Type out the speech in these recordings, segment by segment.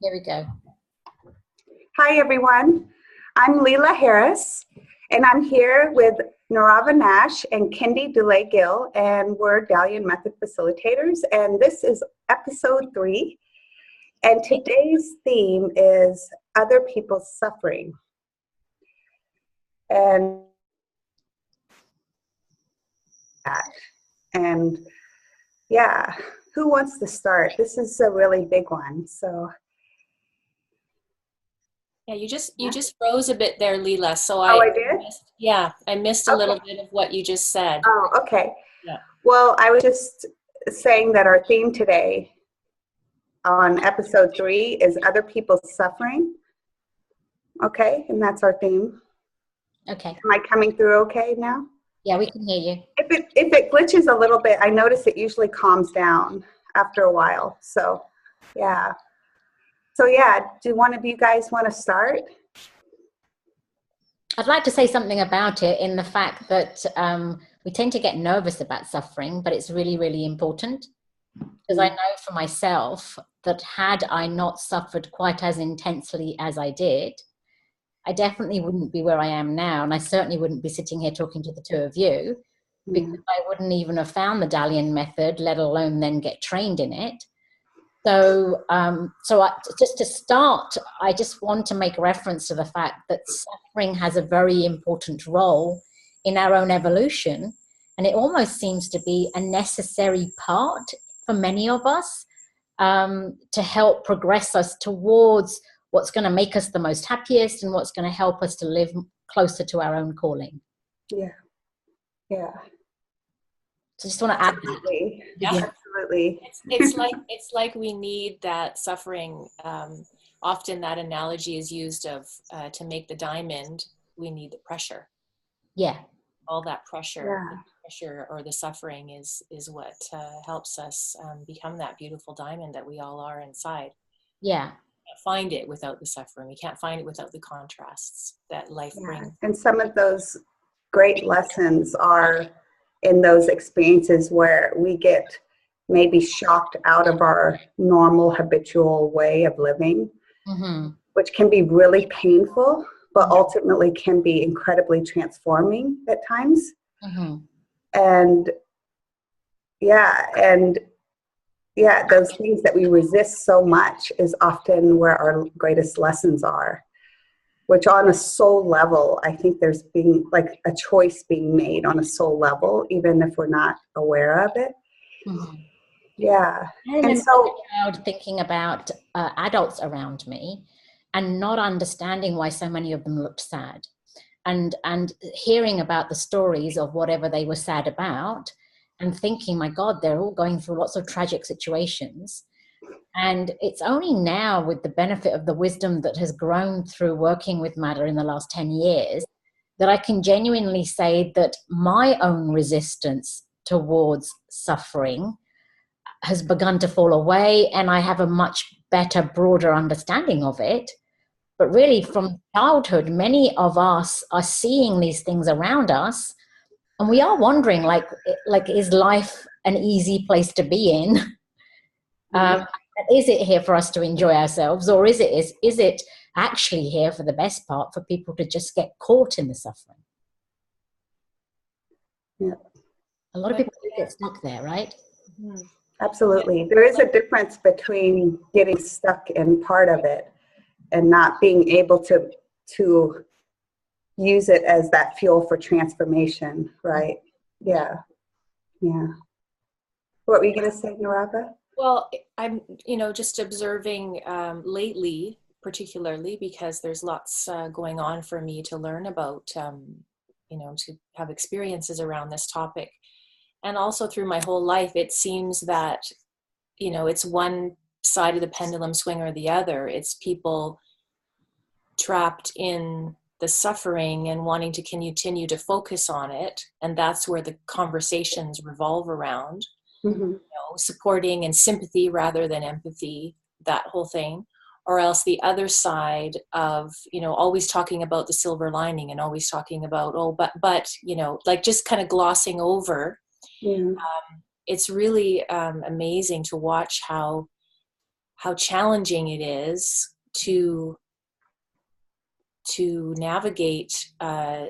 Here we go. Hi, everyone. I'm Leela Harris, and I'm here with Narava Nash and Kendi DeLay-Gill, and we're Dalian Method Facilitators, and this is episode 3. And today's theme is other people's suffering. And yeah, who wants to start? This is a really big one. So yeah, you just froze a bit there, Leela. So I did? I missed a little bit of what you just said. Oh, okay. Yeah. Well, I was just saying that our theme today on episode 3 is other people's suffering. Okay, and that's our theme. Okay. Am I coming through okay now? Yeah, we can hear you. If it glitches a little bit, I notice it usually calms down after a while. So, yeah. So, yeah, do one of you guys want to start? I'd like to say something about it in the fact that we tend to get nervous about suffering, but it's really, really important. Because I know for myself that had I not suffered quite as intensely as I did, I definitely wouldn't be where I am now. And I certainly wouldn't be sitting here talking to the two of you, because I wouldn't even have found the Dalian method, let alone then get trained in it. So, just to start, I just want to make reference to the fact that suffering has a very important role in our own evolution. And it almost seems to be a necessary part for many of us to help progress us towards what's going to make us the most happiest and what's going to help us to live closer to our own calling. Yeah. Yeah. So I just want to add that. Yeah. Absolutely. It's like we need that suffering. Often that analogy is used of to make the diamond, we need the pressure. Yeah. All that pressure, Yeah. the pressure or the suffering is what helps us become that beautiful diamond that we all are inside. Yeah. We can't find it without the suffering. We can't find it without the contrasts that life brings. And some of those great lessons are in those experiences where we get maybe shocked out of our normal habitual way of living, which can be really painful, but ultimately can be incredibly transforming at times. And those things that we resist so much is often where our greatest lessons are, which on a soul level, I think there's being like a choice being made on a soul level, even if we're not aware of it. Yeah. I remember as a child thinking about adults around me and not understanding why so many of them looked sad, and hearing about the stories of whatever they were sad about and thinking, my God, they're all going through lots of tragic situations. And it's only now, with the benefit of the wisdom that has grown through working with Matter in the last 10 years, that I can genuinely say that my own resistance towards suffering has begun to fall away, and I have a much better, broader understanding of it. But really, from childhood, many of us are seeing these things around us, and we are wondering, like is life an easy place to be in? Is it here for us to enjoy ourselves, or is it actually here for the best part for people to just get caught in the suffering? Yeah. A lot of people get stuck there, right? Absolutely. There is a difference between getting stuck in part of it and not being able to use it as that fuel for transformation, right? Yeah. Yeah. What were you going to say, Narava? Well, I'm, just observing lately, particularly because there's lots going on for me to learn about, to have experiences around this topic. And also through my whole life, it seems that, it's one side of the pendulum swing or the other. It's people trapped in the suffering and wanting to continue to focus on it. And that's where the conversations revolve around. Supporting and sympathy rather than empathy, that whole thing. Or else the other side of, always talking about the silver lining and always talking about, but like just kind of glossing over. It's really amazing to watch how how challenging it is to navigate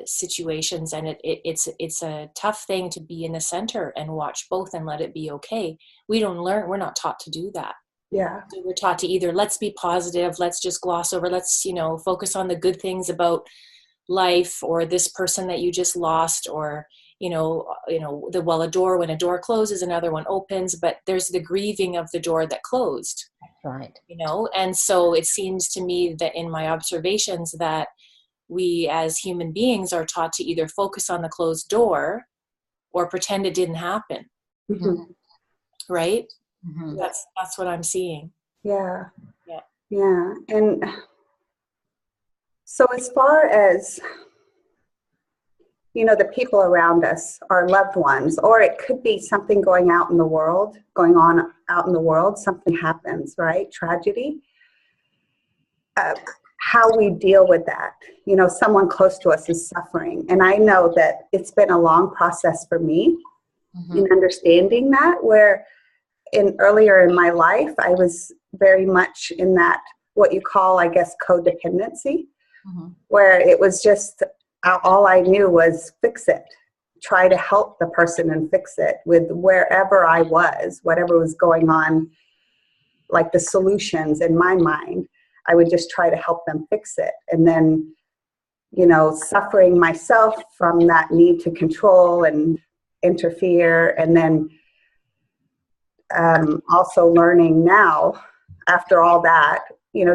situations, and it's a tough thing to be in the center and watch both and let it be okay. We're not taught to do that. Yeah. So we're taught to either let's be positive, let's just gloss over, let's, focus on the good things about life or this person that you just lost, or a door, when a door closes, another one opens, but there's the grieving of the door that closed. Right. And so it seems to me that in my observations that we as human beings are taught to either focus on the closed door or pretend it didn't happen. Mm-hmm. Right? Mm-hmm. That's what I'm seeing. Yeah. Yeah. Yeah. And so as far as, the people around us, our loved ones, or it could be something going on out in the world, something happens, right? Tragedy. How we deal with that. Someone close to us is suffering. And I know that it's been a long process for me in understanding that, where earlier in my life, I was very much in that, what you call, I guess, codependency, where it was just, all I knew was fix it, try to help the person and fix it with wherever I was, whatever was going on, like the solutions in my mind, I would just try to help them fix it. And then, suffering myself from that need to control and interfere. And then also learning now, after all that,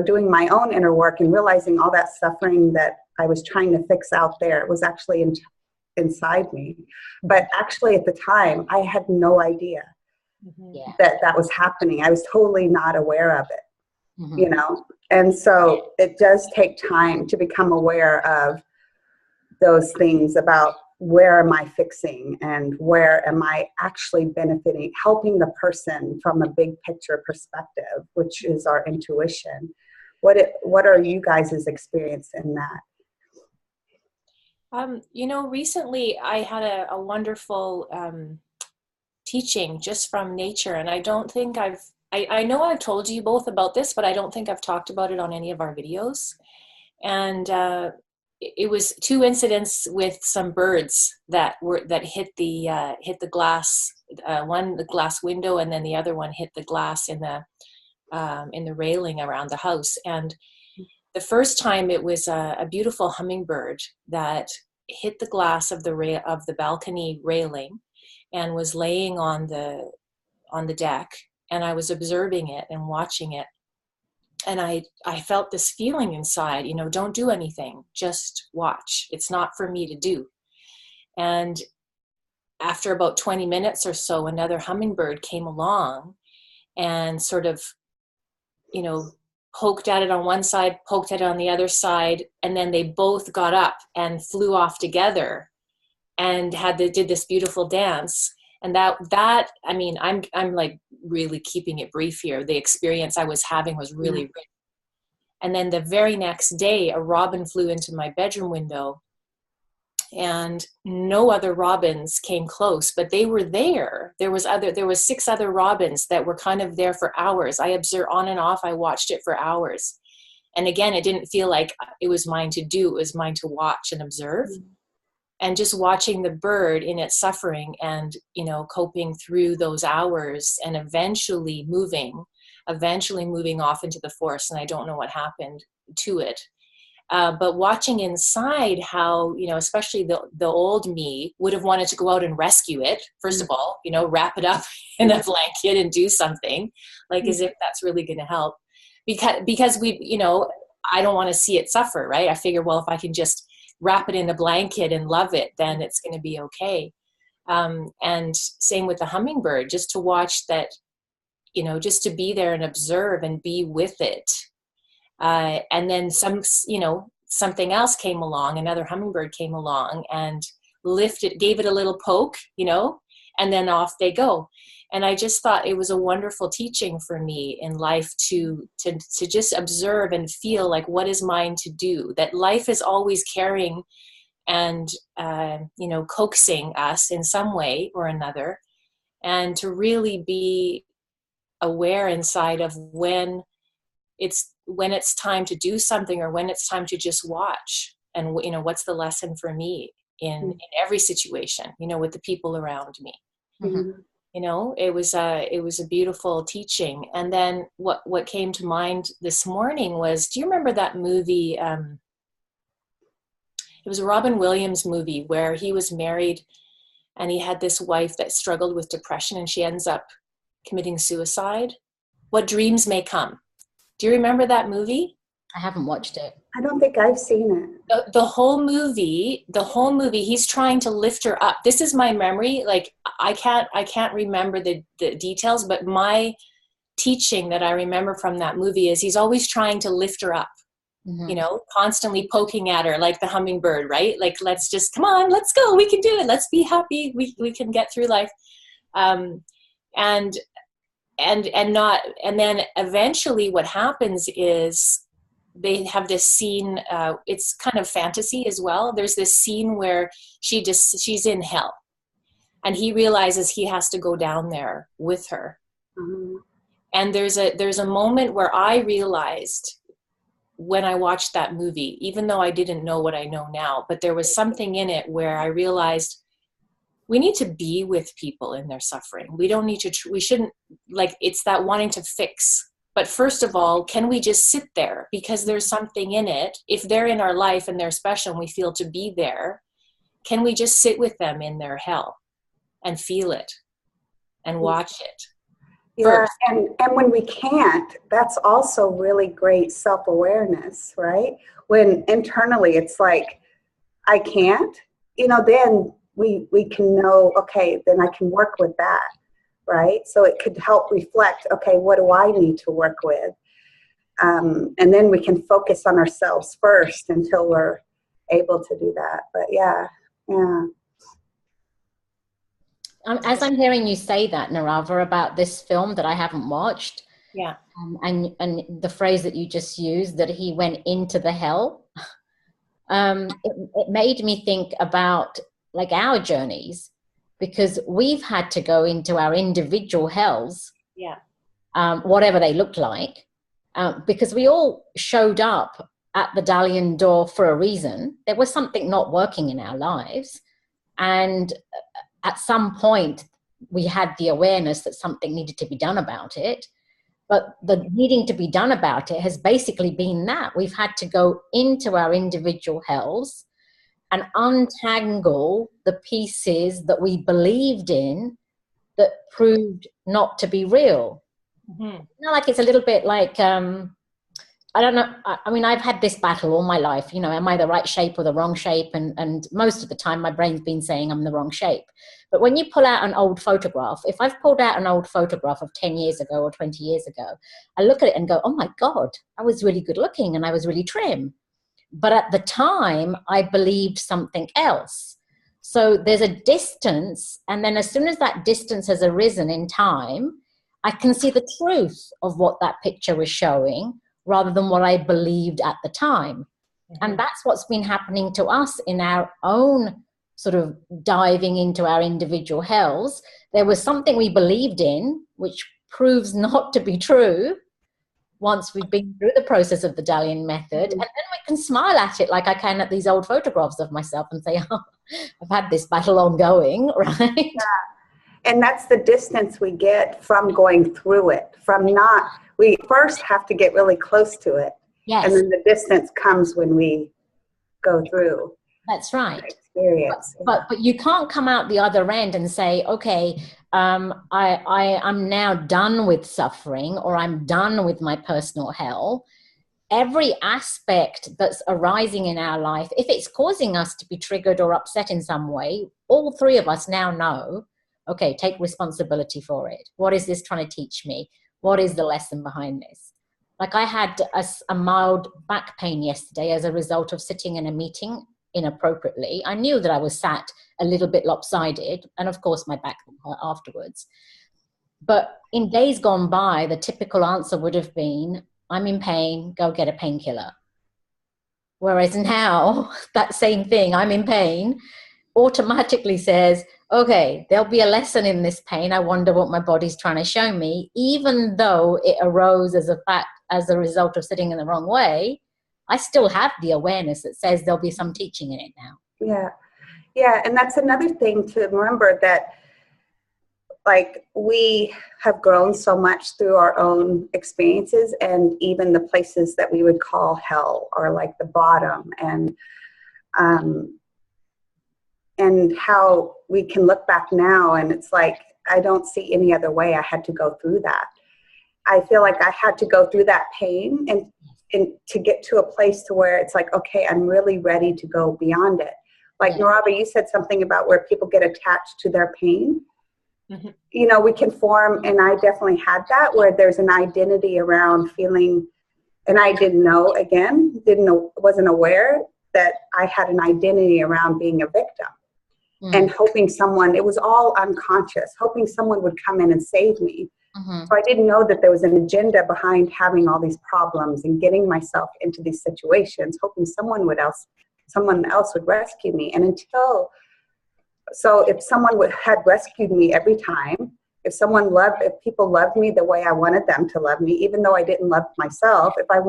doing my own inner work and realizing all that suffering that I was trying to fix out there was actually inside me. But actually at the time, I had no idea that was happening. I was totally not aware of it, And so it does take time to become aware of those things about where am I fixing and where am I actually benefiting, helping the person from a big picture perspective, which is our intuition. What are you guys' experience in that? Recently I had a wonderful teaching just from nature, and I don't think I know I've told you both about this, but I don't think I've talked about it on any of our videos. And it was two incidents with some birds that hit the glass. One the glass window, and then the other one hit the glass in the railing around the house. And the first time it was a beautiful hummingbird that hit the glass of the balcony railing and was laying on the deck, and I was observing it and watching it. And I felt this feeling inside, don't do anything, just watch. It's not for me to do. And after about 20 minutes or so, another hummingbird came along and sort of, poked at it on one side, poked at it on the other side, and then they both got up and flew off together and did this beautiful dance. And that I mean, I'm like really keeping it brief here. The experience I was having was really rich. And then the very next day, a robin flew into my bedroom window, and no other robins came close, but they were there. There was 6 other robins that were kind of there for hours. I observed on and off. I watched it for hours. And again, it didn't feel like it was mine to do. It was mine to watch and observe. And just watching the bird in its suffering and, coping through those hours and eventually moving off into the forest. And I don't know what happened to it. But watching inside how, especially the old me would have wanted to go out and rescue it, first of all, wrap it up in a blanket and do something, like as if that's really going to help. Because I don't want to see it suffer, right? I figure, well, if I can just wrap it in a blanket and love it, then it's going to be okay. And same with the hummingbird, just to watch that, just to be there and observe and be with it. And then something else came along, another hummingbird came along and gave it a little poke, and then off they go. And I just thought it was a wonderful teaching for me in life to just observe and feel like, what is mine to do? That life is always caring and, coaxing us in some way or another. And to really be aware inside of when it's when it's time to do something, or when it's time to just watch. And, you know, what's the lesson for me in every situation, you know, with the people around me. Mm-hmm. You know, it was a beautiful teaching. And then what came to mind this morning was, do you remember that movie? It was a Robin Williams movie where he was married and he had this wife that struggled with depression, and she ends up committing suicide. What Dreams May Come. Do you remember that movie? I haven't watched it. I don't think I've seen it. The whole movie, he's trying to lift her up. This is my memory. Like, I can't remember the details, but my teaching that I remember from that movie is he's always trying to lift her up, you know, constantly poking at her like the hummingbird, right? Like, let's just, come on, let's go. We can do it. Let's be happy. We can get through life. And then eventually what happens is, they have this scene, it's kind of fantasy as well. There's this scene where she's in hell, and he realizes he has to go down there with her. Mm-hmm. And there's a moment where I realized, when I watched that movie, even though I didn't know what I know now, but there was something in it where I realized we need to be with people in their suffering. We don't need to, we shouldn't, like, it's that wanting to fix. But first of all, can we just sit there? Because there's something in it. If they're in our life and they're special and we feel to be there, can we just sit with them in their hell and feel it and watch it? Yeah, and when we can't, that's also really great self-awareness, right? When internally it's like, I can't, you know, then we can know, okay, then I can work with that. Right? So it could help reflect, okay, what do I need to work with? And then we can focus on ourselves first until we're able to do that. But yeah. As I'm hearing you say that, Narava, about this film that I haven't watched, and the phrase that you just used, that he went into the hell, it made me think about, like, our journeys. Because we've had to go into our individual hells, whatever they look like, because we all showed up at the Dalian door for a reason. There was something not working in our lives. And at some point, we had the awareness that something needed to be done about it. But the needing to be done about it has basically been that. We've had to go into our individual hells and untangle the pieces that we believed in that proved not to be real. Mm-hmm. You know, like, it's a little bit like, I don't know, I mean, I've had this battle all my life, you know, am I the right shape or the wrong shape? And most of the time my brain's been saying I'm the wrong shape. But when you pull out an old photograph, if I've pulled out an old photograph of 10 years ago or 20 years ago, I look at it and go, oh my God, I was really good looking and I was really trim. But at the time, I believed something else. So there's a distance. And then as soon as that distance has arisen in time, I can see the truth of what that picture was showing rather than what I believed at the time. Mm-hmm. And that's what's been happening to us in our own sort of diving into our individual hells. There was something we believed in, which proves not to be true. Once we've been through the process of the Dalian method, and then we can smile at it like I can at these old photographs of myself and say, oh, I've had this battle ongoing, right? Yeah. And that's the distance we get from going through it, we first have to get really close to it. Yes. And then the distance comes when we go through. That's right. Experience. But you can't come out the other end and say, okay, I'm now done with suffering, or I'm done with my personal hell. Every aspect that's arising in our life, if it's causing us to be triggered or upset in some way, all three of us now know, okay, take responsibility for it. What is this trying to teach me? What is the lesson behind this? Like, I had a mild back pain yesterday as a result of sitting in a meeting inappropriately. I knew that I was sat a little bit lopsided, and of course my back hurt afterwards. But in days gone by, the typical answer would have been, I'm in pain, go get a painkiller. Whereas now, that same thing, I'm in pain, automatically says, okay, there'll be a lesson in this pain. I wonder what my body's trying to show me, even though it arose as as a result of sitting in the wrong way, I still have the awareness that says there'll be some teaching in it now. Yeah. Yeah. And that's another thing to remember, that like we have grown so much through our own experiences, and even the places that we would call hell or like the bottom, and how we can look back now and it's like, I don't see any other way. I had to go through that. I feel like I had to go through that pain and to get to a place to where it's like, okay, I'm really ready to go beyond it. Like Narava, you said something about where people get attached to their pain. Mm-hmm. You know, we can form, and I definitely had that, where there's an identity around feeling, and I didn't know, wasn't aware that I had an identity around being a victim. And hoping someone, it was all unconscious, hoping someone would come in and save me. Mm-hmm. So I didn't know that there was an agenda behind having all these problems and getting myself into these situations, hoping someone else would rescue me. And if someone had rescued me every time, if people loved me the way I wanted them to love me, even though I didn't love myself, if I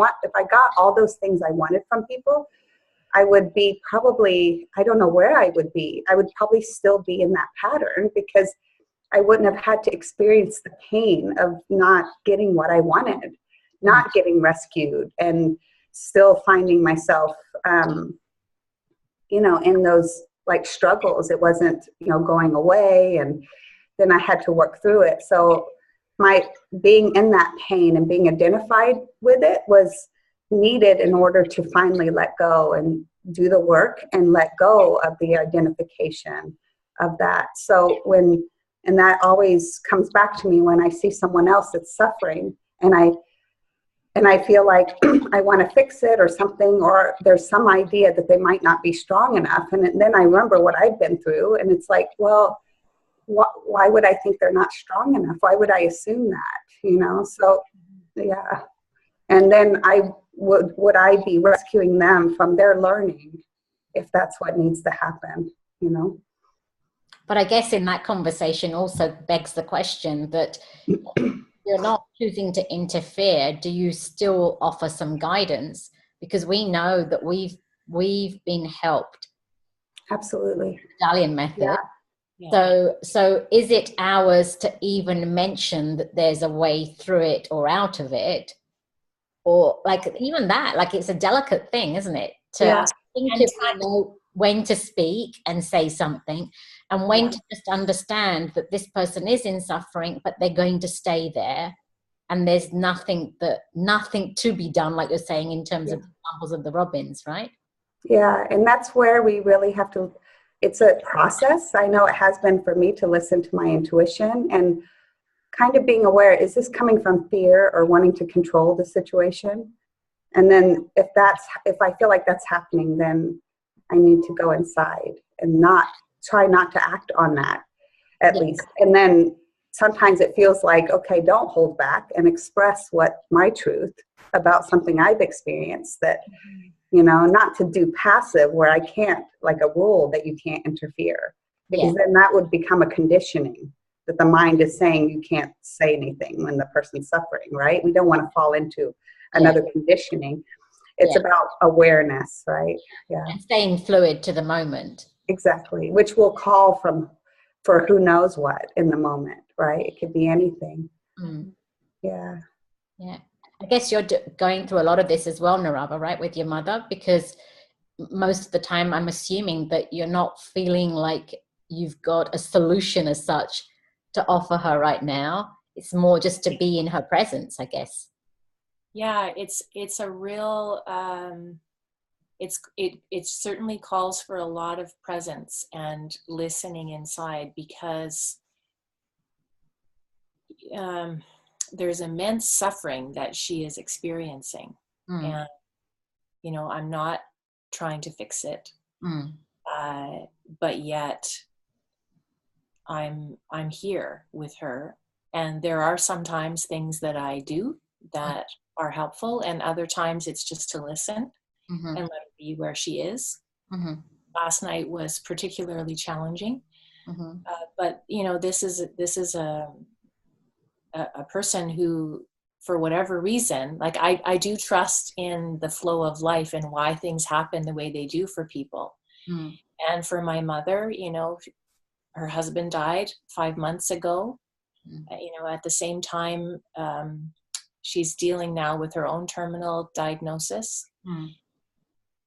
got all those things I wanted from people, I would be probably, I don't know where I would be. I would probably still be in that pattern, because I wouldn't have had to experience the pain of not getting what I wanted, not getting rescued, and still finding myself, in those like struggles. It wasn't, going away, and then I had to work through it. So my being in that pain and being identified with it was needed in order to finally let go and do the work and let go of the identification of that. And that always comes back to me when I see someone else that's suffering, and I feel like I want to fix it or something, or there's some idea that they might not be strong enough. And then I remember what I've been through, and it's like, well, why would I think they're not strong enough? Why would I assume that, So, yeah. And then would I be rescuing them from their learning if that's what needs to happen, But I guess in that conversation also begs the question that you're not choosing to interfere. Do you still offer some guidance? Because we know that we've been helped. Absolutely. Dalian Method. Yeah. Yeah. So is it ours to even mention that there's a way through it or out of it? Or like even that, like it's a delicate thing, isn't it? To know when to speak and say something, and when to just understand that this person is in suffering, but they're going to stay there, and there's nothing to be done, like you're saying, in terms of examples of the robins, right? Yeah, and that's where we really have to. It's a process. I know it has been for me to listen to my intuition and kind of being aware, is this coming from fear or wanting to control the situation? And then if I feel like that's happening, then I need to go inside and try not to act on that, at least. And then sometimes it feels like, okay, don't hold back and express my truth about something I've experienced, that, not to do passive where I can't, like a rule that you can't interfere, because then that would become a conditioning. That the mind is saying you can't say anything when the person's suffering, right? We don't want to fall into another conditioning. It's about awareness, right? Yeah. And staying fluid to the moment. Exactly. Which will call for who knows what in the moment, right? It could be anything. Yeah. Yeah. I guess you're going through a lot of this as well, Narava, right? With your mother, because most of the time I'm assuming that you're not feeling like you've got a solution as such to offer her right now. It's more just to be in her presence, I guess. Yeah, it's a real it certainly calls for a lot of presence and listening inside, because there's immense suffering that she is experiencing, and I'm not trying to fix it, but yet I'm here with her, and there are sometimes things that I do that are helpful, and other times it's just to listen and let her be where she is. Last night was particularly challenging, but this is a person who for whatever reason, like I do trust in the flow of life and why things happen the way they do for people. Mm. And for my mother, you know, her husband died 5 months ago. You know, at the same time, she's dealing now with her own terminal diagnosis.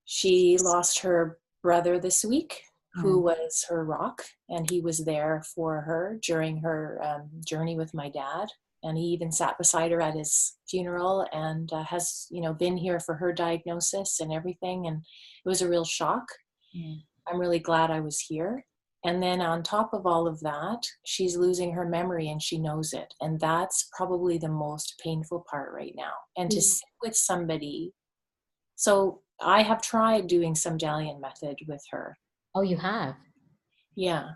She lost her brother this week, who was her rock, and he was there for her during her journey with my dad. And he even sat beside her at his funeral, and has, you know, been here for her diagnosis and everything. And it was a real shock. I'm really glad I was here. And then on top of all of that, she's losing her memory, and she knows it. And that's probably the most painful part right now. And to sit with somebody. So I have tried doing some Dalian method with her. Oh, you have? Yeah.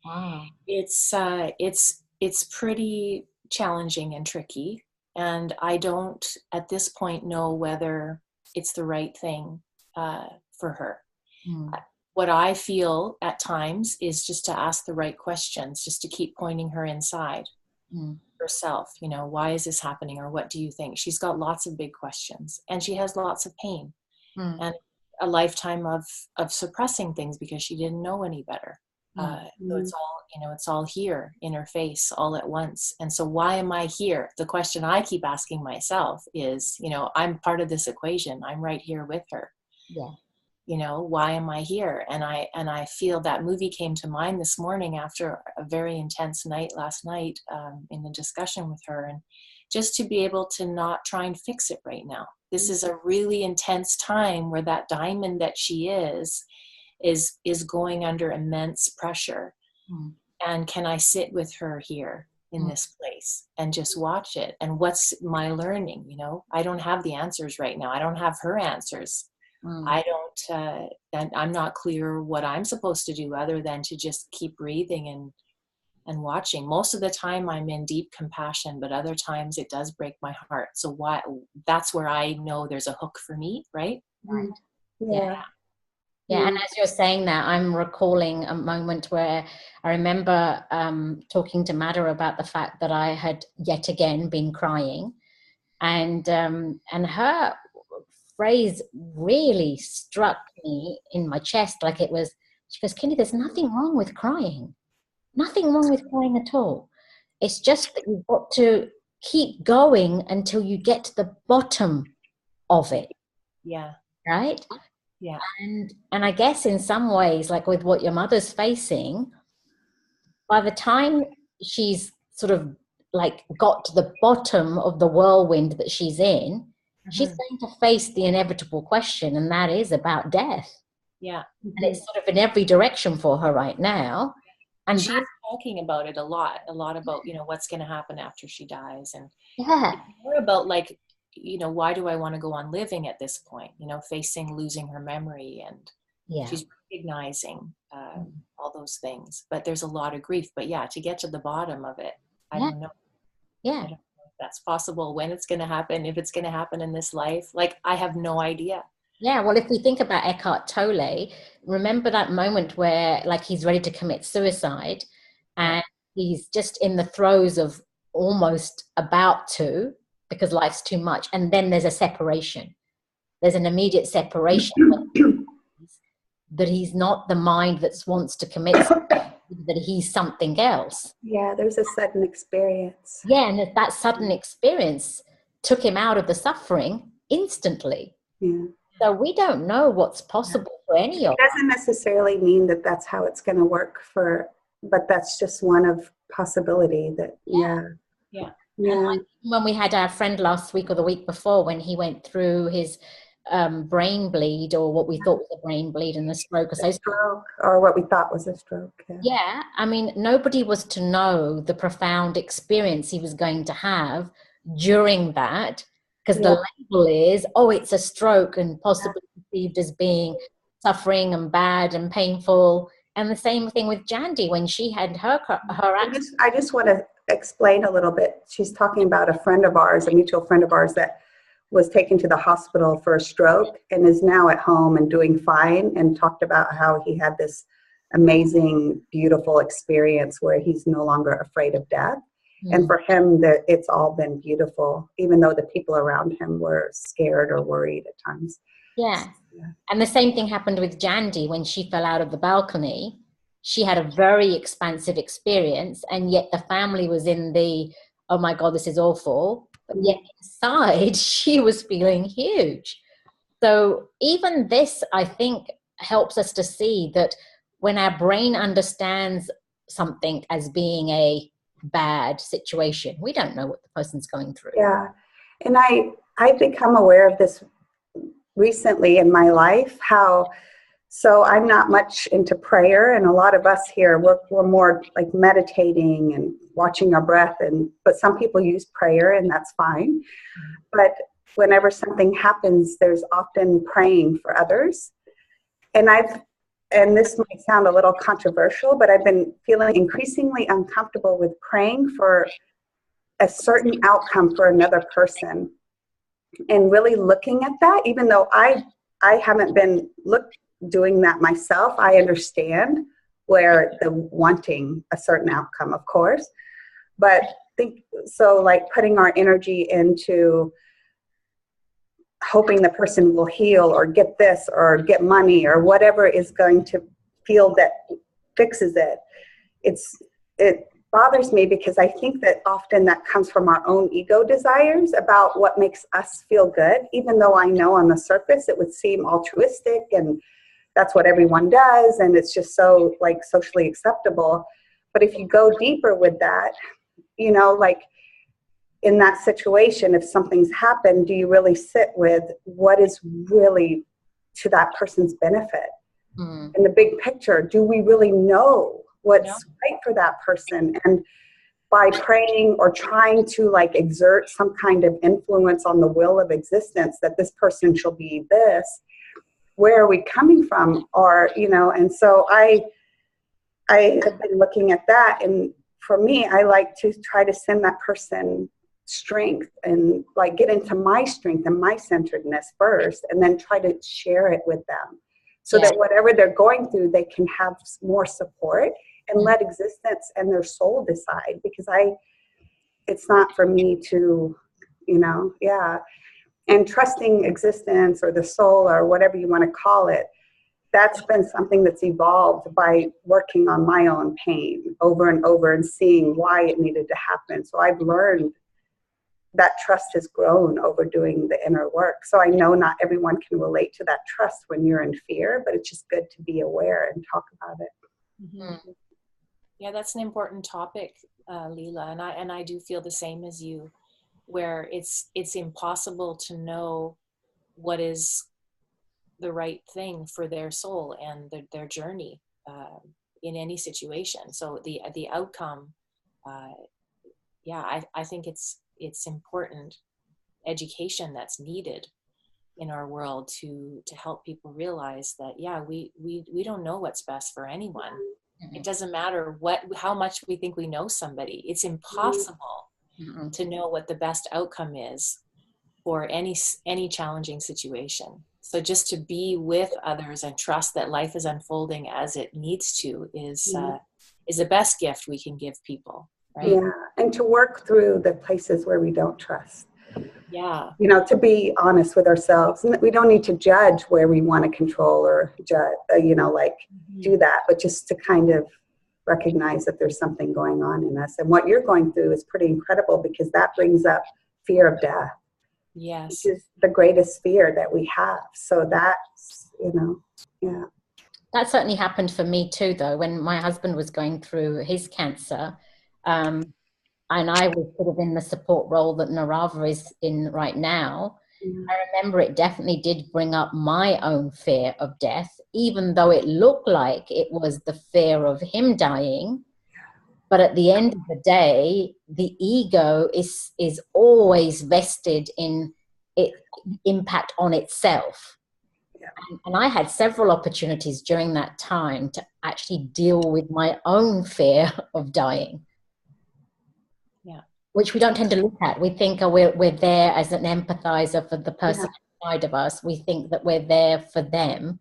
Wow. It's pretty challenging and tricky. And I don't at this point know whether it's the right thing for her. What I feel at times is just to ask the right questions, just to keep pointing her inside herself. You know, why is this happening? Or what do you think? She's got lots of big questions, and she has lots of pain and a lifetime of suppressing things because she didn't know any better. So it's all, you know, it's all here in her face all at once. And so why am I here? The question I keep asking myself is, you know, I'm part of this equation. I'm right here with her. Yeah. You know, why am I here? And I feel that movie came to mind this morning after a very intense night last night in the discussion with her. And just to be able to not try and fix it right now. This is a really intense time where that diamond that she is going under immense pressure. And can I sit with her here in this place and just watch it? And what's my learning? You know, I don't have the answers right now. I don't have her answers. I don't, and I'm not clear what I'm supposed to do other than to just keep breathing and watching. Most of the time I'm in deep compassion, but other times it does break my heart. So that's where I know there's a hook for me, right? Right. Yeah. Yeah, and as you're saying that, I'm recalling a moment where I remember talking to Madda about the fact that I had yet again been crying, and her phrase really struck me in my chest, like it was. She goes, "Kenny, there's nothing wrong with crying. Nothing wrong with crying at all. It's just that you've got to keep going until you get to the bottom of it." Yeah. Right? Yeah. And I guess in some ways, like with what your mother's facing, by the time she's sort of like got to the bottom of the whirlwind that she's in, she's going to face the inevitable question, and that is about death. Yeah. And it's sort of in every direction for her right now. And she's talking about it a lot about, you know, what's going to happen after she dies. And more about like, you know, why do I want to go on living at this point, you know, facing losing her memory, and she's recognizing all those things, but there's a lot of grief. But yeah, to get to the bottom of it, I don't know. I don't know if that's possible, when it's going to happen, if it's going to happen in this life. Like, I have no idea. Yeah, well, if we think about Eckhart Tolle, remember that moment where like he's ready to commit suicide and he's just in the throes of almost about to, because life's too much. And then there's a separation. There's an immediate separation that he's not the mind that wants to commit suicide, that he's something else. Yeah, there's a sudden experience. Yeah, and that sudden experience took him out of the suffering instantly. Yeah. So we don't know what's possible for any of us. It doesn't necessarily mean that that's how it's going to work but that's just one of possibility that, Yeah. Like when we had our friend last week or the week before, when he went through his brain bleed, or what we thought was a brain bleed, and the stroke. Or what we thought was a stroke. Yeah, I mean, nobody was to know the profound experience he was going to have during that, because the label is, oh, it's a stroke, and possibly perceived as being suffering and bad and painful. And the same thing with Jandy when she had her accident. I just want to explain a little bit. She's talking about a friend of ours, a mutual friend of ours, that was taken to the hospital for a stroke and is now at home and doing fine, and talked about how he had this amazing, beautiful experience where he's no longer afraid of death. And for him, that it's all been beautiful, even though the people around him were scared or worried at times. Yeah. And the same thing happened with Jandy when she fell out of the balcony. She had a very expansive experience, and yet the family was in the, oh my God, this is awful. But yet inside, she was feeling huge. So even this, I think, helps us to see that when our brain understands something as being a bad situation, we don't know what the person's going through. Yeah. And I've become aware of this recently in my life, so I'm not much into prayer, and a lot of us here, we're more like meditating and watching our breath, but some people use prayer, and that's fine. But whenever something happens, there's often praying for others. And this might sound a little controversial, but I've been feeling increasingly uncomfortable with praying for a certain outcome for another person, and really looking at that, even though I haven't been doing that myself. I understand where the wanting a certain outcome, of course, but like putting our energy into hoping the person will heal or get this or get money or whatever is going to feel that fixes it. It bothers me because I think that often that comes from our own ego desires about what makes us feel good, even though I know on the surface it would seem altruistic and that's what everyone does and it's just so like socially acceptable. But if you go deeper with that, like in that situation, if something's happened, do you really sit with what is really to that person's benefit? In the big picture, do we really know what's right for that person? And by praying or trying to like exert some kind of influence on the will of existence that this person shall be this, where are we coming from? Or, and so I have been looking at that, and for me, I like to try to send that person strength and like get into my strength and my centeredness first, and then try to share it with them so that whatever they're going through, they can have more support and let existence and their soul decide, because it's not for me to, and trusting existence or the soul or whatever you want to call it. That's been something that's evolved by working on my own pain over and over and seeing why it needed to happen. So I've learned that trust has grown over doing the inner work. So I know not everyone can relate to that trust when you're in fear, but it's just good to be aware and talk about it. Mm-hmm. Yeah, that's an important topic, Leela, and I do feel the same as you, where it's impossible to know what is the right thing for their soul and their journey in any situation. So the outcome, I think it's important education that's needed in our world to help people realize that we don't know what's best for anyone. It doesn't matter how much we think we know somebody. It's impossible to know what the best outcome is for any challenging situation. So just to be with others and trust that life is unfolding as it needs to is the best gift we can give people, right? Yeah, and to work through the places where we don't trust. Yeah. To be honest with ourselves. And we don't need to judge where we want to control or judge, do that, but just to kind of recognize that there's something going on in us. And what you're going through is pretty incredible, because that brings up fear of death. Yes. Which is the greatest fear that we have. So that's, That certainly happened for me too, though, when my husband was going through his cancer. And I was sort of in the support role that Narava is in right now. I remember it definitely did bring up my own fear of death, even though it looked like it was the fear of him dying. But at the end of the day, the ego is always vested in its impact on itself. Yeah. And I had several opportunities during that time to actually deal with my own fear of dying. Yeah. Which we don't tend to look at. We think we're there as an empathizer for the person inside of us. We think that we're there for them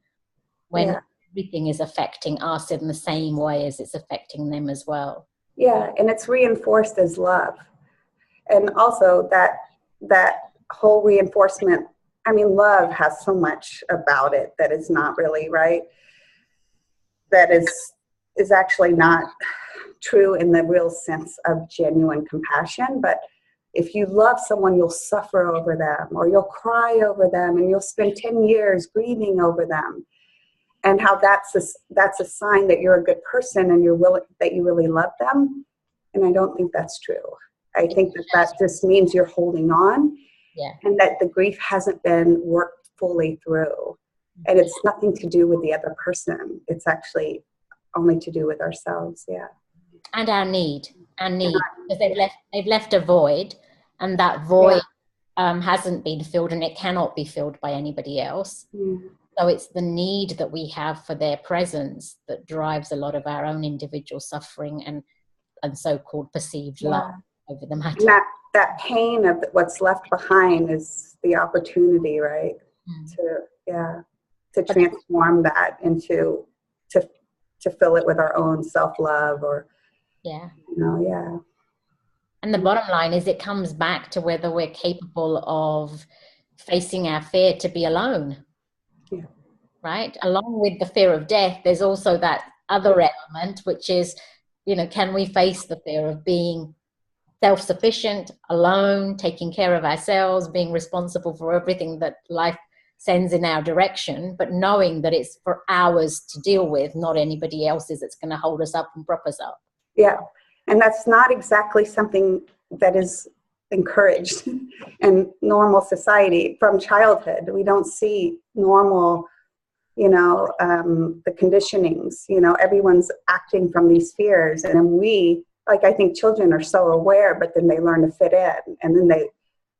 when everything is affecting us in the same way as it's affecting them as well. Yeah, and it's reinforced as love. And also that whole reinforcement, I mean, love has so much about it that is not really right. That is actually not true in the real sense of genuine compassion. But if you love someone, you'll suffer over them, or you'll cry over them, and you'll spend 10 years grieving over them. And how that's a sign that you're a good person and that you really love them. And I don't think that's true. I think that just means you're holding on, and that the grief hasn't been worked fully through. And it's nothing to do with the other person. It's actually only to do with ourselves. Yeah. And our need, because they've left a void, and that void hasn't been filled, and it cannot be filled by anybody else. So it's the need that we have for their presence that drives a lot of our own individual suffering and so-called perceived love over the matter. And that pain of what's left behind is the opportunity, right? To transform that into to fill it with our own self-love, or And the bottom line is, it comes back to whether we're capable of facing our fear to be alone. Right? Along with the fear of death, there's also that other element, which is, can we face the fear of being self-sufficient, alone, taking care of ourselves, being responsible for everything that life sends in our direction, but knowing that it's for ours to deal with, not anybody else's that's going to hold us up and prop us up. Yeah. And that's not exactly something that is encouraged in normal society from childhood. We don't see normal, the conditionings, everyone's acting from these fears. And I think children are so aware, but then they learn to fit in, and then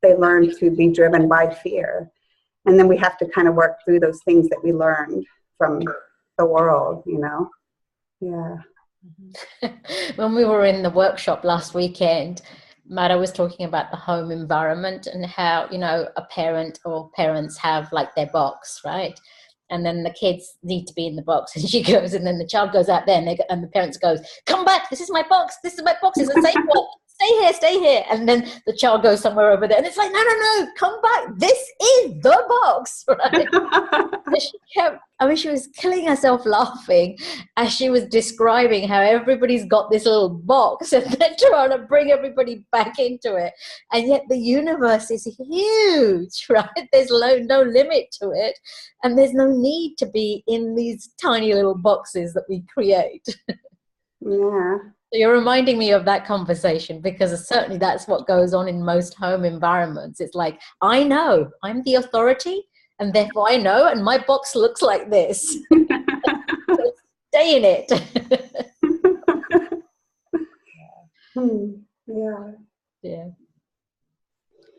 they learn to be driven by fear. And then we have to kind of work through those things that we learned from the world, Yeah. When we were in the workshop last weekend, Mara was talking about the home environment and how, a parent or parents have like their box, right? And then the kids need to be in the box, and she goes, and then the child goes out there, and the parents goes, "Come back, this is my box, it's a safe one, stay here. And then the child goes somewhere over there, and it's like, no, come back, this is the box, right? She was killing herself laughing as she was describing how everybody's got this little box, and they're trying to bring everybody back into it. And yet the universe is huge, right? There's no limit to it. And there's no need to be in these tiny little boxes that we create. Yeah. So you're reminding me of that conversation, because certainly that's what goes on in most home environments. It's like, I know, I'm the authority, and therefore I know, and my box looks like this. So stay in it. Yeah.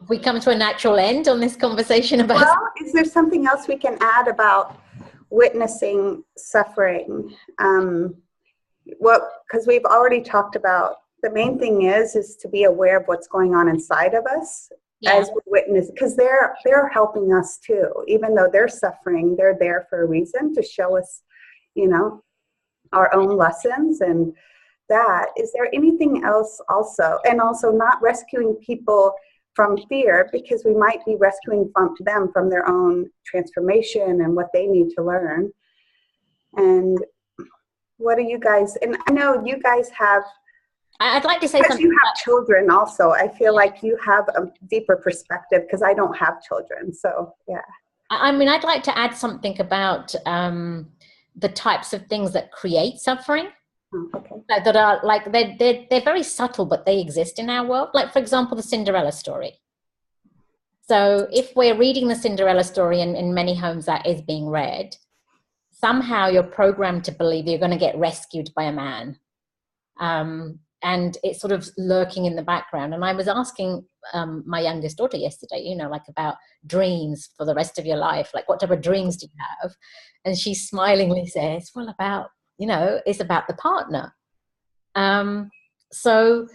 We come to a natural end on this conversation about... Well, is there something else we can add about witnessing suffering? Because we've already talked about, the main thing is to be aware of what's going on inside of us as we witness, because they're helping us too. Even though they're suffering, they're there for a reason, to show us, our own lessons. And that, is there anything else also? And also not rescuing people from fear, because we might be rescuing them from their own transformation and what they need to learn. And what do you guys, and I know you guys have, I'd like to say because something. You have children also. I feel like you have a deeper perspective, because I don't have children. So, yeah. I mean, I'd like to add something about the types of things that create suffering. Okay. That are like, they're very subtle, but they exist in our world. Like, for example, the Cinderella story. So if we're reading the Cinderella story, and in many homes that is being read, somehow you're programmed to believe you're going to get rescued by a man. And it's sort of lurking in the background. And I was asking my youngest daughter yesterday, about dreams for the rest of your life. Like, what type of dreams do you have? And she smilingly says, well, it's about the partner. So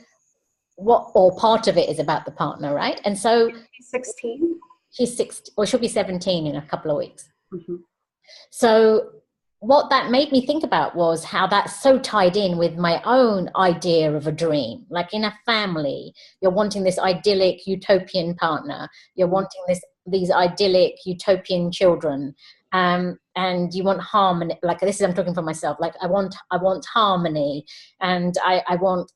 or part of it is about the partner, right? And so She's 16. She's 16, or she'll be 17 in a couple of weeks. Mm-hmm. So what that made me think about was how that's so tied in with my own idea of a dream. Like in a family, you're wanting this idyllic utopian partner, you're wanting these idyllic utopian children, and you want harmony. Like this is, I'm talking for myself, like I want harmony, and I want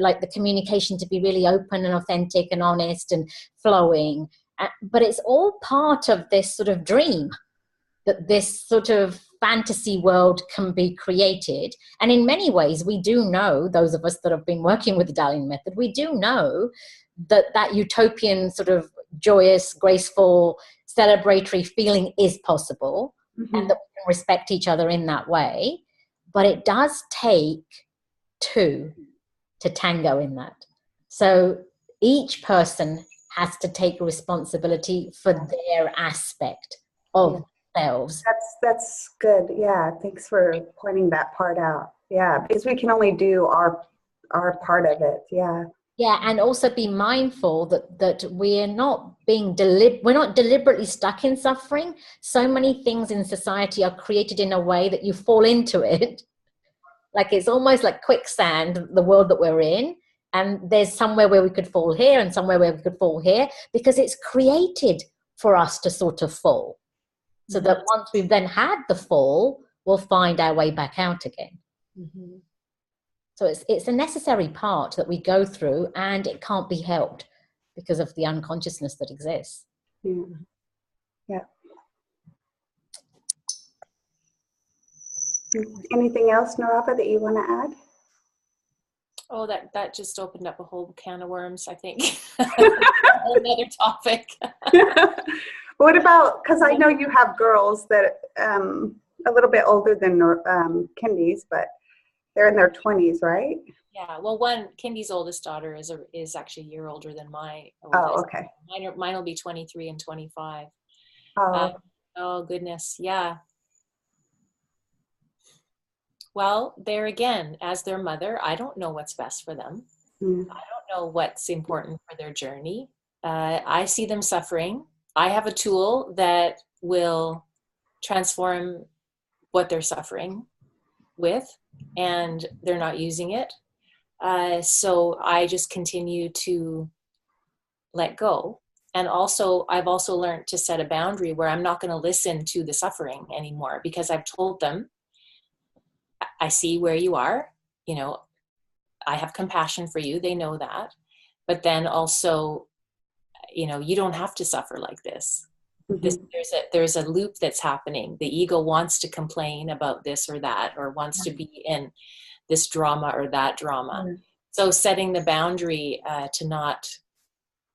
like the communication to be really open and authentic and honest and flowing, but it's all part of this sort of dream, that this sort of fantasy world can be created. And in many ways, we do know, those of us that have been working with the Dalian method, we do know that utopian sort of joyous, graceful, celebratory feeling is possible, and that we can respect each other in that way. But it does take two to tango in that. So each person has to take responsibility for their aspect of themselves. That's good. Yeah, thanks for pointing that part out. Yeah, because we can only do our part of it. Yeah. Yeah, and also be mindful that we're not we're not deliberately stuck in suffering. So many things in society are created in a way that you fall into it. Like it's almost like quicksand, the world that we're in. And there's somewhere where we could fall here and somewhere where we could fall here, because it's created for us to sort of fall. So that once we've then had the fall, we'll find our way back out again. Mm-hmm. So it's a necessary part that we go through, and it can't be helped because of the unconsciousness that exists. Mm-hmm. Yeah. Anything else, Narava, that you want to add? Oh, that just opened up a whole can of worms, I think. Another topic. What about, because I know you have girls that a little bit older than Kindy's, but they're in their 20s, right? Yeah, well, Kindy's oldest daughter is actually a year older than my oldest. Oh, okay. Mine will be 23 and 25. Oh, goodness, yeah. Well, there again, as their mother, I don't know what's best for them. I don't know what's important for their journey. I see them suffering. I have a tool that will transform what they're suffering with, and they're not using it. So I just continue to let go. And also, I've also learned to set a boundary where I'm not going to listen to the suffering anymore, because I've told them, I see where you are, I have compassion for you. They know that. But then also, you don't have to suffer like this. Mm-hmm. There's a loop that's happening. The ego wants to complain about this or that, or wants to be in this drama or that drama. Mm-hmm. So setting the boundary to not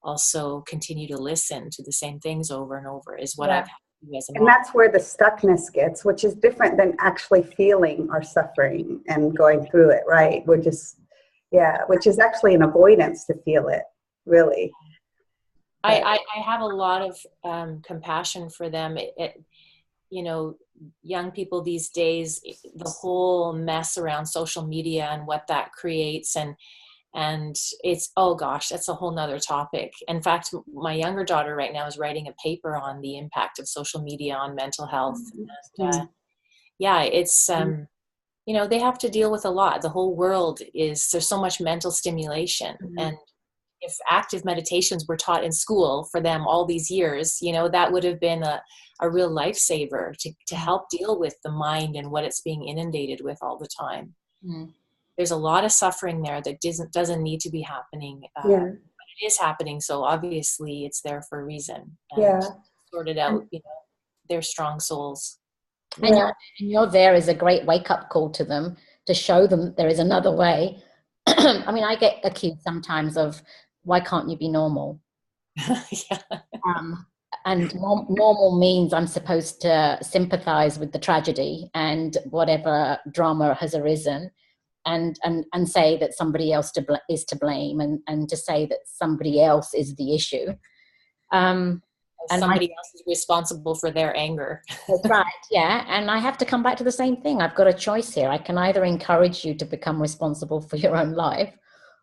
also continue to listen to the same things over and over is what I've had to do as a mom. And that's where the stuckness gets, which is different than actually feeling our suffering and going through it, right? Which is actually an avoidance to feel it, really. I have a lot of compassion for them. Young people these days, the whole mess around social media and what that creates, and it's, oh gosh, that's a whole nother topic. In fact, my younger daughter right now is writing a paper on the impact of social media on mental health. And, it's they have to deal with a lot. The whole world there's so much mental stimulation, and if active meditations were taught in school for them all these years, that would have been a real lifesaver to help deal with the mind and what it's being inundated with all the time. Mm. There's a lot of suffering there that doesn't need to be happening. But it is happening, so obviously it's there for a reason. And sort it out, they're strong souls. And you're there as a great wake-up call to them, to show them there is another way. I mean, I get accused sometimes of, why can't you be normal? And normal means I'm supposed to sympathize with the tragedy and whatever drama has arisen, and say that somebody else is to blame, and to say that somebody else is the issue. And somebody else is responsible for their anger. That's right, yeah. And I have to come back to the same thing. I've got a choice here. I can either encourage you to become responsible for your own life,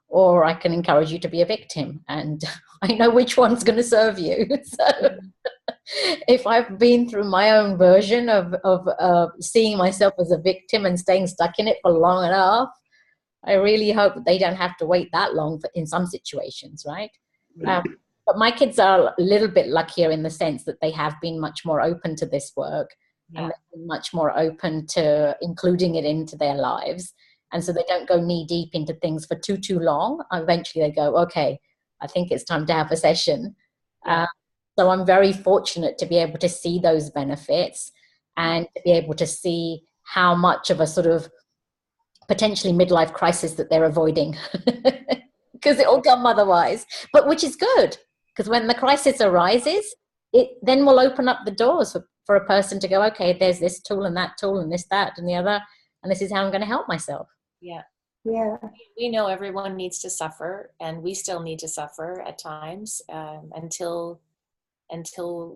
or I can encourage you to be a victim. And I know which one's going to serve you. So. if I've been through my own version of seeing myself as a victim and staying stuck in it for long enough, I really hope that they don't have to wait that long in some situations, right? Yeah. But my kids are a little bit luckier in the sense that they have been much more open to this work, and they've been much more open to including it into their lives. And so they don't go knee deep into things for too long. Eventually they go, okay, I think it's time to have a session. So I'm very fortunate to be able to see those benefits and to be able to see how much of a sort of potentially midlife crisis that they're avoiding, because it will come otherwise, but which is good, because when the crisis arises, it then will open up the doors for a person to go, okay, there's this tool and that tool and this, that, and the other, and this is how I'm going to help myself. Yeah. Yeah. We know everyone needs to suffer, and we still need to suffer at times, until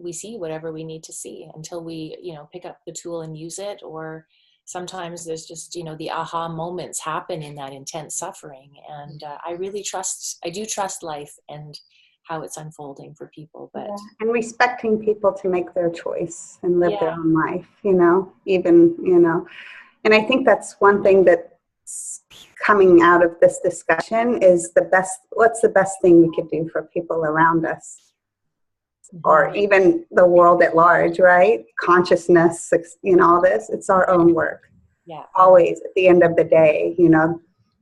we see whatever we need to see, until we, pick up the tool and use it. Or sometimes there's just, the aha moments happen in that intense suffering. And I do trust life and how it's unfolding for people. But and respecting people to make their choice and live their own life, and I think that's one thing that's coming out of this discussion is what's the best thing we could do for people around us, or even the world at large, right? Consciousness, all this, it's our own work. Yeah. Always at the end of the day,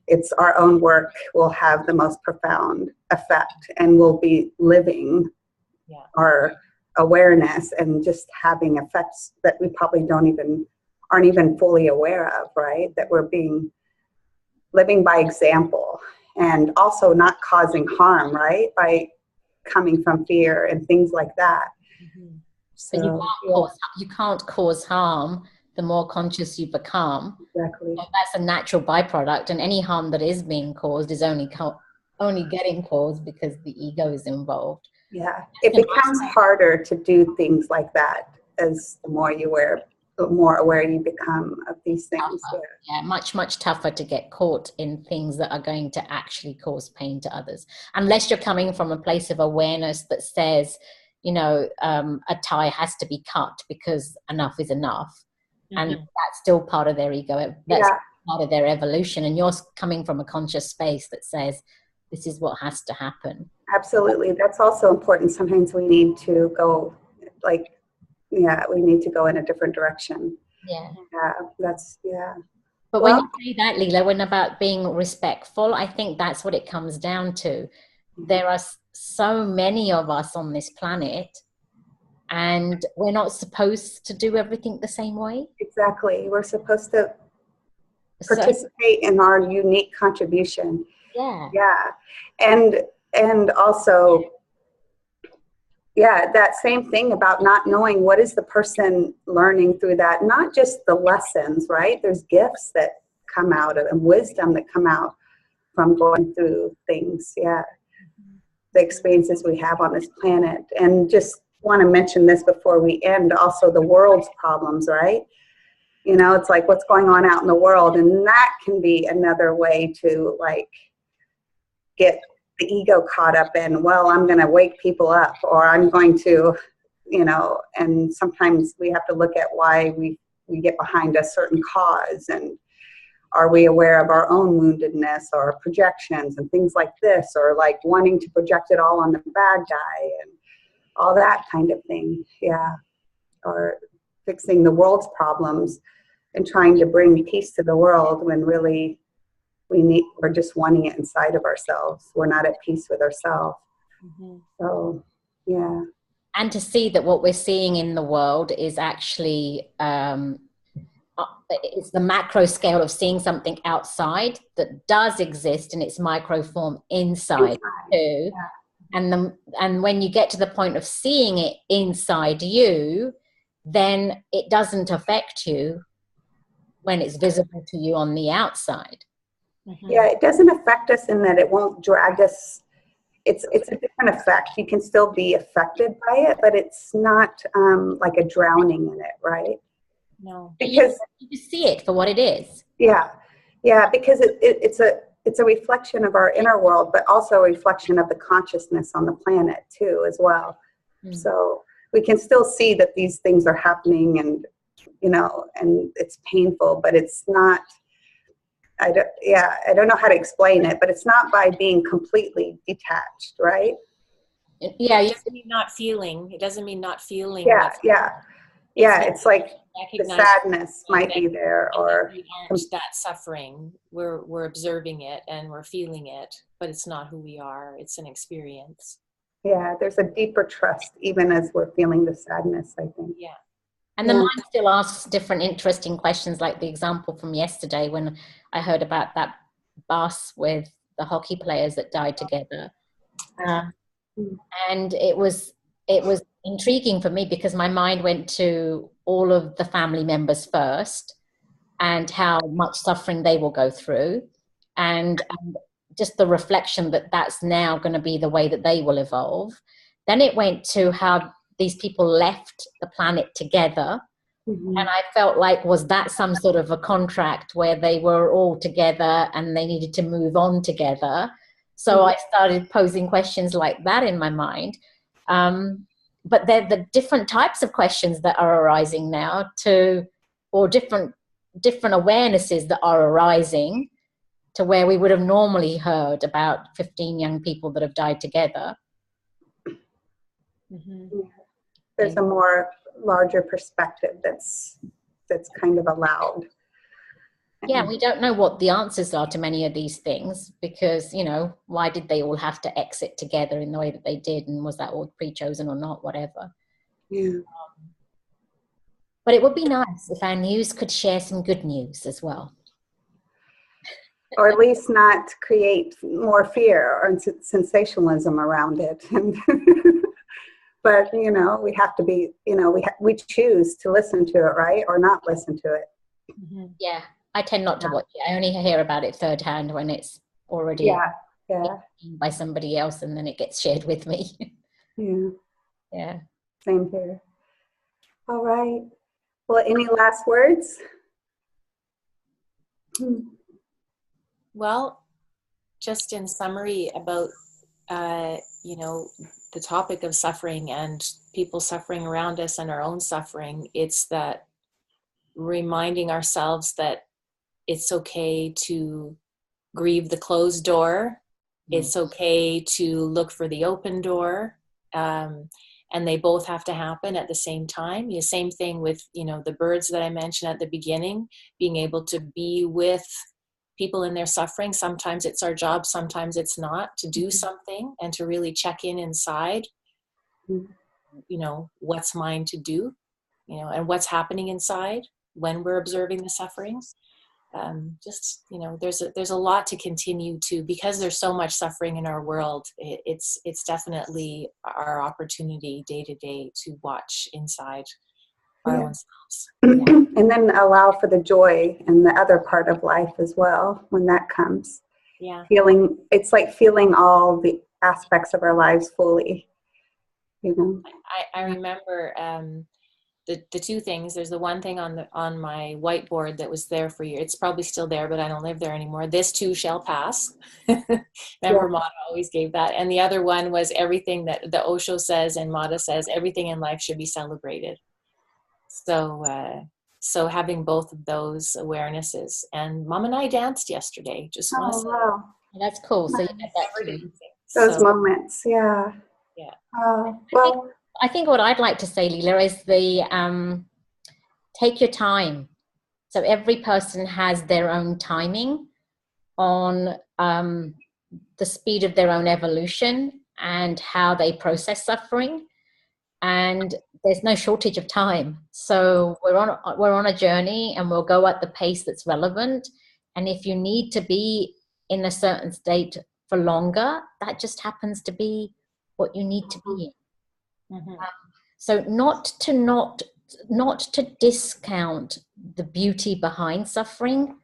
it's our own work will have the most profound effect, and we'll be living our awareness and just having effects that we probably aren't even fully aware of, right? That we're living by example, and also not causing harm, right? By coming from fear and things like that. So, but you can't cause harm the more conscious you become. Exactly. So that's a natural byproduct, and any harm that is being caused is only getting caused because the ego is involved. Yeah, it becomes harder to do things like that as the more aware you become of these things. Yeah, much tougher to get caught in things that are going to actually cause pain to others, unless you're coming from a place of awareness that says, a tie has to be cut because enough is enough. And that's still part of their ego. That's part of their evolution. And you're coming from a conscious space that says, this is what has to happen. Absolutely. That's also important. Sometimes we need to go we need to go in a different direction. But when you say that, Leela, when about being respectful, I think that's what it comes down to. There are so many of us on this planet, and we're not supposed to do everything the same way. Exactly. We're supposed to participate in our unique contribution. And also, that same thing about not knowing what is the person learning through that, not just the lessons, right? There's gifts that come out of, and wisdom that come out from going through things. The experiences we have on this planet. And just want to mention this before we end, also the world's problems, right? It's like what's going on out in the world, and that can be another way to get the ego caught up in, I'm going to wake people up, or I'm going to, and sometimes we have to look at why we get behind a certain cause, and are we aware of our own woundedness or projections and things like this, or wanting to project it all on the bad guy and all that kind of thing. Or fixing the world's problems and trying to bring peace to the world when really we're just wanting it inside of ourselves. We're not at peace with ourselves. So, and to see that what we're seeing in the world is actually it's the macro scale of seeing something outside that does exist in its micro form inside too. And when you get to the point of seeing it inside you, then it doesn't affect you when it's visible to you on the outside. It doesn't affect us in that it won't drag us. It's a different effect. You can still be affected by it, but it's not like a drowning in it, right? No, because you see it for what it is. Because it's a reflection of our inner world, but also a reflection of the consciousness on the planet too, as well. So we can still see that these things are happening, and and it's painful, but it's not. I don't know how to explain it, but it's not by being completely detached, right? Yeah, it doesn't mean not feeling. It doesn't mean not feeling. It's like the sadness might be there, or we aren't that suffering. We're observing it and we're feeling it, but it's not who we are. It's an experience. Yeah, there's a deeper trust even as we're feeling the sadness, I think. Yeah. And the mind still asks different interesting questions, like the example from yesterday when I heard about that bus with the hockey players that died together. And it was intriguing for me because my mind went to all of the family members first and how much suffering they will go through, and just the reflection that that's now going to be the way that they will evolve. Then it went to how these people left the planet together. Mm-hmm. And I felt like, was that some sort of a contract where they were all together and they needed to move on together? So I started posing questions like that in my mind. But they're the different types of questions that are arising now or different awarenesses that are arising to where we would have normally heard about 15 young people that have died together. Mm-hmm. There's a more larger perspective that's kind of allowed. Yeah, we don't know what the answers are to many of these things because, why did they all have to exit together in the way that they did? And was that all pre-chosen or not, whatever? Yeah. But it would be nice if our news could share some good news as well. Or at least not create more fear or sensationalism around it. But, we have to be, we choose to listen to it, right? Or not listen to it. Mm-hmm. Yeah. I tend not to watch it. I only hear about it third hand when it's already by somebody else, and then it gets shared with me. Yeah. Same here. All right. Well, any last words? Well, just in summary about, the topic of suffering and people suffering around us and our own suffering, it's that reminding ourselves that it's okay to grieve the closed door. It's okay to look for the open door. And they both have to happen at the same time. The same thing with, the birds that I mentioned at the beginning, being able to be with people in their suffering. Sometimes it's our job, sometimes it's not, to do something and to really check in inside, what's mine to do, and what's happening inside when we're observing the sufferings. There's a lot to continue to, because there's so much suffering in our world. It's definitely our opportunity day to day to watch inside our own selves. And then allow for the joy and the other part of life as well when that comes. Yeah. It's like feeling all the aspects of our lives fully. I remember the two things. There's the one thing on my whiteboard that was there for you. It's probably still there, but I don't live there anymore. This too shall pass. Remember, Mata always gave that. And the other one was everything that the Osho says and Mata says, everything in life should be celebrated. So having both of those awarenesses. And Mom and I danced yesterday. Just want to say. Wow. That's cool. So you Nice. had that too. Those moments, yeah. Well, I think what I'd like to say, Leela, is take your time. So every person has their own timing on the speed of their own evolution and how they process suffering. And there's no shortage of time. So we're on a journey, and we'll go at the pace that's relevant. And if you need to be in a certain state for longer, that just happens to be what you need to be in. Mm-hmm. So not to discount the beauty behind suffering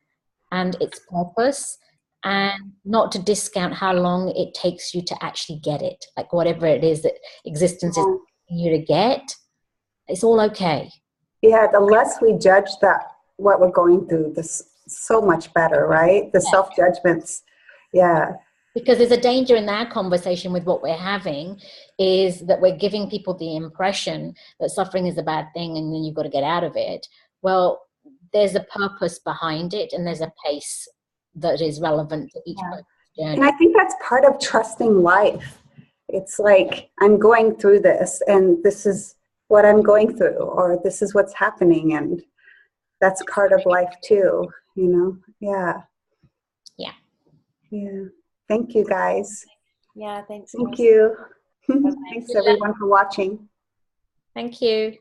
and its purpose, and not to discount how long it takes you to actually get it. Like whatever it is that existence is asking you to get, it's all okay. Yeah, the less we judge what we're going through, this so much better, right? The self-judgments. Yeah. Because there's a danger in that conversation with what we're having, is that we're giving people the impression that suffering is a bad thing and then you've got to get out of it. Well, there's a purpose behind it, and there's a pace that is relevant to each person's journey. And I think that's part of trusting life. It's like, I'm going through this, and this is what I'm going through, or this is what's happening, and that's part of life too, you know? Yeah. Yeah. Yeah. Thank you, guys. Yeah, thanks. Thank you. Bye-bye. Thanks, everyone, for watching. Thank you.